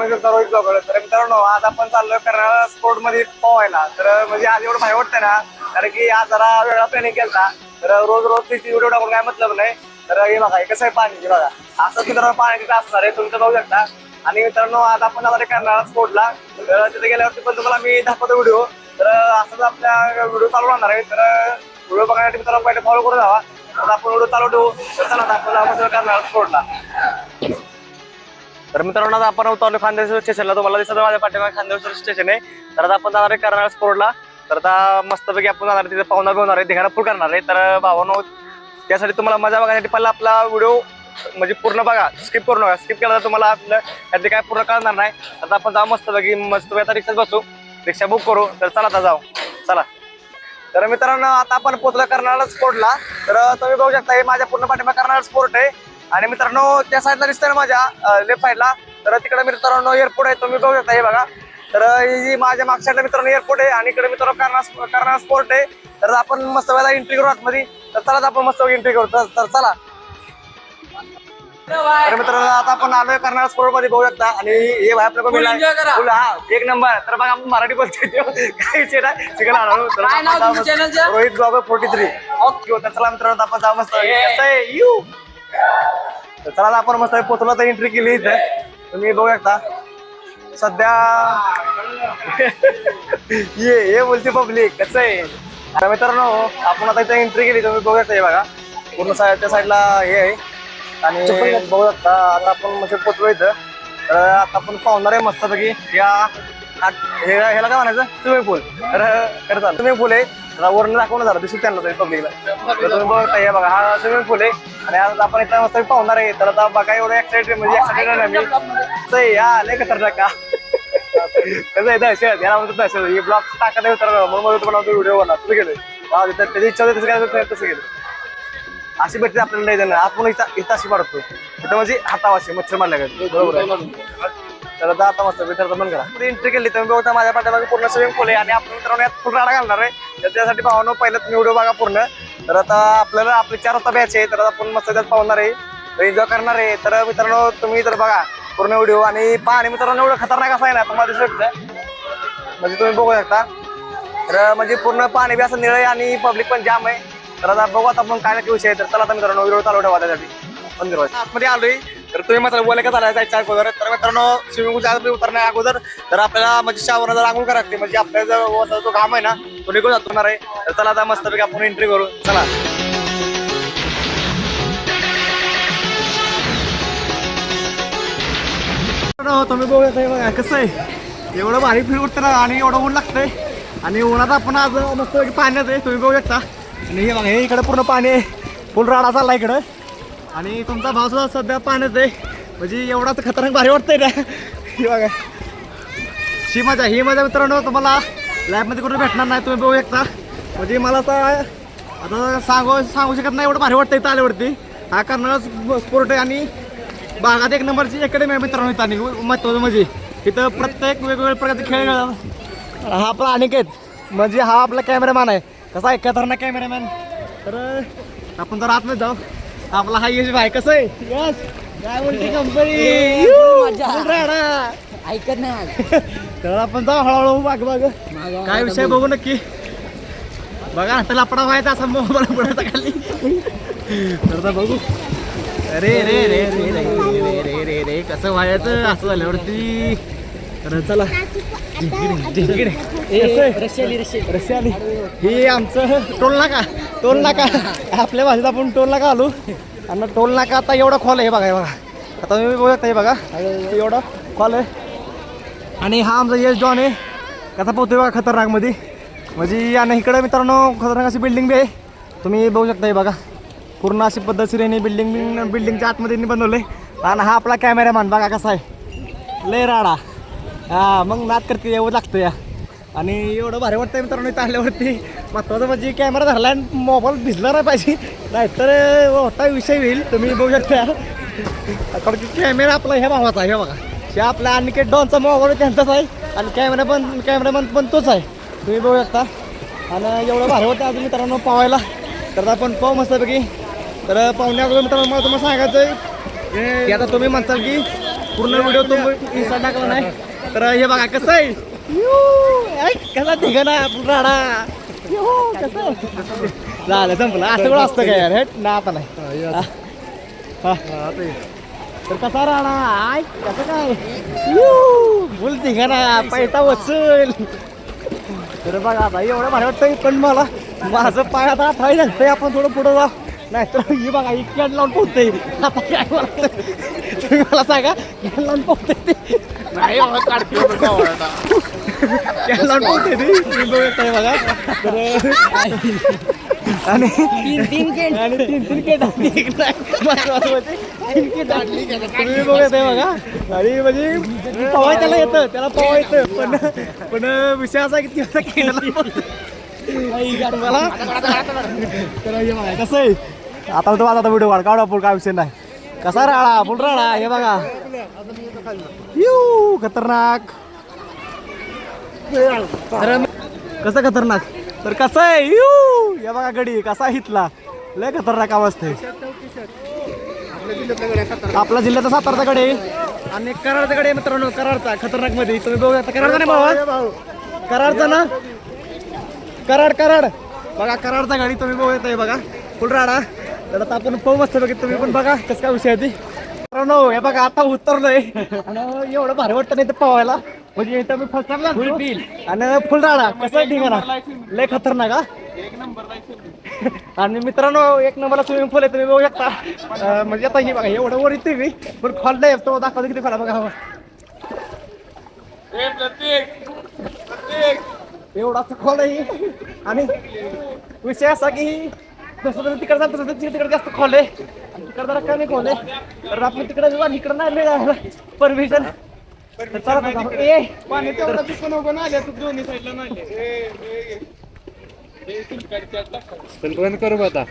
Rohit blogger. तर मित्रांनो आज आपण चाललोय कर्नाळा स्पोर्ट मध्ये पोहायला. तर म्हणजे आज एवढं भारी वाटतंय ना, कारण की आज जरा वेगळा प्लॅनिंग केला. तर रोज रोज तिची व्हिडिओ टाकून काय मतलब नाही. तर हे बघा कसं आहे पाणी बघा, असं मित्रांनो पाणी तिथं असणार आहे, तुम्ही तर बघू शकता. आणि मित्रांनो आज आपण जाणार आहे कर्नाळा स्पोर्टला. तर तिथे गेल्यावरती पण तुम्हाला मी दाखवतो व्हिडिओ. तर असंच आपल्या व्हिडिओ चालू राहणार आहे. तर व्हिडिओ बघण्यासाठी मित्रांनो पहिले फॉलो करून जावा. तर आपण व्हिडिओ चालू ठेवू. तर चला आपण कर्नाळा स्पोर्टला. तर मित्रांनो आता आपण उतरलो खानदेश्वर स्टेशनला. तुम्हाला दिसत माझ्या पाठीमागे खानदेश्वर स्टेशन आहे. तर आता आपण जाणार आहे कर्नाळा स्पोर्टला. तर आता मस्तपैकी आपण जाणार आहे, तिथे पाहुणा घेणार आहे, धिंगाणा फुल करणार आहे. तर भावांनो त्यासाठी तुम्हाला मजा बघण्यासाठी पहिला आपला व्हिडिओ म्हणजे पूर्ण बघा, स्किप करू नका. स्किप केला तर तुम्हाला आपलं त्यातले काय पूर्ण कळणार नाही. आता आपण जाऊ मस्तपैकी आता रिक्षात बसू, रिक्षा बुक करू. तर चला आता जाऊ, चला. तर मित्रांनो आता आपण पोहोचलो कर्नाळा स्पोर्टला. तर तुम्ही बघू शकता हे माझ्या पूर्ण पाठीमागे कर्नाळा स्पोर्ट आहे. आणि मित्रांनो त्या साईडला दिसतंय ना माझ्या लेफ्ट साईडला, तर तिकडे मित्रांनो एअरपोर्ट आहे, तुम्ही बघू शकता हे बघा. तर ही माझ्या मागच्या साईडला मित्रांनो एअरपोर्ट आहे आणि इकडे मित्रांनो कर्नाळा स्पोर्ट आहे. तर आपण मस्त वेळेला एंट्री करू आतमध्ये. तर चला आपण मस्त एंट्री करू. तर चला. तर मित्रांनो आता आपण आलोय कर्नाळा स्पोर्ट मध्ये बघू शकता. आणि हे भाई आपल्या हा एक नंबर. तर बघा आपण मराठी बोलतोय काही विषय नाही, शिकायला आलो. रोहित ब्लॉगर 43. ओके. तर चला मित्रांनो आपण जाऊ मस्त. तर चला आपण मस्त पोचलो, तर एंट्री केली इथे तुम्ही बघू शकता. सध्या ये बोलते पब्लिक कसं आहे. तर मित्रांनो आपण आता इथे एंट्री केली, तुम्ही बघू शकता हे बघा पूर्ण त्या साईडला हे आहे. आणि बघू शकता आता आपण म्हणजे पोचलो इथं. तर आता आपण पाहणार आहे मस्तपैकी ह्याला काय म्हणायचं स्विमिंग पूल. तर करता स्विमिंग पूल आहे. वरून दाखवून झालं दिसू त्यांना पब्लिकला. तर तुम्ही बघता हे बघा हा स्विमिंग पूल आहे. आणि आज आपण इथं मस्त पाहणार आहे. तर आता बघा एवढं एक्साइटेड म्हणजे एक्साइटेड आहे मी. या लय खतरनाक का कसं आहे दहशत, याला म्हणतो दहशत. हे ब्लॉग टाकत आहे तर म्हणून तुम्हाला व्हिडिओ बनला तसं गेलं. त्याची इच्छा होती तसं काय तसं गेलं. अशी भेटते आपल्याला नाही जाणार. आपण इथं अशी पाडतो इथं म्हणजे हातावाशी मच्छर मारल्या का बरोबर आहे. तर आता मस्त मित्रांनो बंद करा. एंट्री केली तुम्ही बघता माझ्या पाठीमागे पूर्ण स्विमिंग पूल आहे. आणि आपण मित्रांनो यात फुल राडा घालणार आहे. तर त्यासाठी पाहून पहिलं तुम्ही व्हिडिओ बघा पूर्ण. तर आता आपल्याला आपली 4 वाजता बॅच आहे. तर आपण मस्त त्यात पाहणार आहे, एन्जॉय करणार आहे. तर मित्रांनो तुम्ही तर बघा पूर्ण व्हिडिओ. आणि पाणी मित्रांनो एवढं खतरनाक असं आहे ना तुम्हाला दिसू शकतं, म्हणजे तुम्ही बघू शकता. तर म्हणजे पूर्ण पाणी बी असं निळं आहे आणि पब्लिक पण जाम आहे. तर आता बघू आता आपण काय नक्की विषय आहे. तर चला आता मित्रांनो व्हिडिओ चालू ठेवा त्यासाठी बंद करा. आतमध्ये आलोय. तर तुम्ही मात्र बोलाय का चालायचं जायच्या अगोदर. तर मित्रांनो स्विमिंग पूलच्या उतरण्या अगोदर तर आपल्याला म्हणजे शावर जर आंघोळ करायला लागते, म्हणजे आपल्या जो घाम आहे ना तो निघून जाणार आहे. तर चला आता मस्तपैकी आपण एंट्री करू. चला. तुम्ही बघा कसं आहे एवढं भारी फील उठतं ना आणि एवढं ऊन लागतंय. आणि उन्हात आपण आज मस्त पाण्यात आहे तुम्ही बघू शकता. आणि हे बघा हे इकडे पूर्ण पाणी आहे, फुल राडा चालला इकडं. आणि तुमचा भाव सुद्धा सध्या पाण्यात आहे, म्हणजे एवढाच खतरनाक भारी वाटतंय ना. ही बघा ही मजा मित्रांनो तुम्हाला लॅबमध्ये कुठे भेटणार नाही, तुम्ही बघू शकता. म्हणजे मला आता सांगू शकत नाही एवढं भारी वाटतं इथं आल्यावरती. हा कर्नाळा स्पोर्ट आहे आणि भागात 1 नंबरची अकॅडमी आहे मित्रांनो इथं. आणि महत्त्वाचं म्हणजे इथं प्रत्येक वेगवेगळ्या प्रकारचे खेळ खेळतात. हा आपला अनिकेत म्हणजे हा आपला कॅमेरामॅन आहे. कसा आहे खतरनाक कॅमेरामॅन. तर आपण जर आतमध्ये जाऊ. आपला हा यश भाई कसं आहे यश काय बोलते कंपनी ऐकत नाही. तर आपण जाऊ हळूहळू माग काय विषय बघू नक्की. बघा आता लपडा व्हायचा असा मोबाईल पडायचा खाली. तर बघू. अरे रे रे रे रे रे रे रे कसं व्हायचं असं झाल्यावरती. तर चला रशियाली ही आमचं टोल नाका आपल्या भाषेत आपण टोल नाका आलो. आणि टोल नाका आता एवढा खोल आहे बघा. आता तुम्ही बघू शकता हे बघा एवढा खोल आहे. आणि हा आमचा यश जॉन आहे. कसा पोहतोय बघा खतरनाक मध्ये म्हणजे. आणि इकडे मित्रांनो खतरनाक अशी बिल्डिंग बी आहे, तुम्ही बघू शकता हे बघा पूर्ण अशी पद्धतशीर बिल्डिंगच्या आतमध्ये बनवलं आहे. आणि हा आपला कॅमेरामॅन बघा कसा आहे लय राडा. हा मग नाद करते एवढं लागतं या. आणि एवढं भारी वाटतं मित्रांनो इथं आल्यावरती. महत्त्वाचं म्हणजे कॅमेरा धरला आणि मोबाईल भिजला नाही पाहिजे, नाहीतर मोठा विषय होईल. तुम्ही बघू शकता कारण की कॅमेरा आपला ह्या भावाचा आहे. हे बघा हे आपल्या अनिकेत डॉनचा मोबाईल त्यांचाच आहे आणि कॅमेरामॅन पण तोच आहे, तुम्ही बघू शकता. आणि एवढं भारी वाटतं अजून मित्रांनो पावायला. तर आपण पाहू मस्तपैकी. तर पाहुण्या अगोदर मित्रांनो मला तुम्हाला सांगायचं आहे की आता तुम्ही म्हणताल की पूर्ण व्हिडिओ तो इंस्टा टाकला नाही तर हे बघा कसं आहे कसा ठिकाण आपण राडा झालं संपलं असं पण असतं काय यार हेट ना आता नाही तर कसा राडा आय कसं काय बोल ठिकाणा पैसा वसूल तर बघा आता एवढं भारी वाटतं पण मला माझं पाय आता आठवाय झालं आपण थोडं पुढं जा नाही तर ही बघा ही कॅन लावून पोहते आता काय मला तुम्ही मला सांगा कॅन लावून पोहते ते नाही कॅन लावून पोहते ती बघा तर आणि तीन केट तुम्ही बघत आहे बघा आणि म्हणजे पवाय त्याला येतं त्याला पवा येतं पण विषय असा की ती आता मला कसं आहे आता तो आता व्हिडिओ काढ काढा काय विषय नाही कसा राळा फुल राळा हे बघा यू खतरनाक कसं खतरनाक तर कसं आहे यू हे बघा गडी कसा हितला लय खतरनाक अवस्था आहे आपला जिल्ह्याचा सातारचा कडे आणि कराडचा कडे मित्रांनो कराडचा खतरनाक मध्ये तुम्ही बघू कराडचा नाही बाबा कराडचा ना कराड बघा कराडचा गाडी तुम्ही बघत आहे बघा फुल राडा तर आता आपण पाहू मस्त बघित तुम्ही पण बघा कसं काय विषय आहे ती मित्रांनो हे बघा आता उतरलोय आणि एवढं भारी वाटतं नाही तर पवायला म्हणजे इथं मी फर्स्ट टाइम फुल फील आणि फुल राडा कसं ठिकाणा लय खतरनाक आणि मित्रांनो एक नंबरला स्विमिंग पूल आहे तुम्ही बघू शकता म्हणजे आता हे बघा एवढं वर येते मी पण खोललंय तो दाखवतो किती खोला बघा एवढाच खोल आहे आणि विषय असा की जसं जर तिकडे जातो तसं तिकडे जास्त खोल आहे आणि तिकडे जरा कमी खोल आहे तर आपण तिकडे जाऊ आणि इकडे नाही परमिशन पाणी तेवढं पण उभं नाही आलं दोन्ही साईडला नाही पण बंद करू आता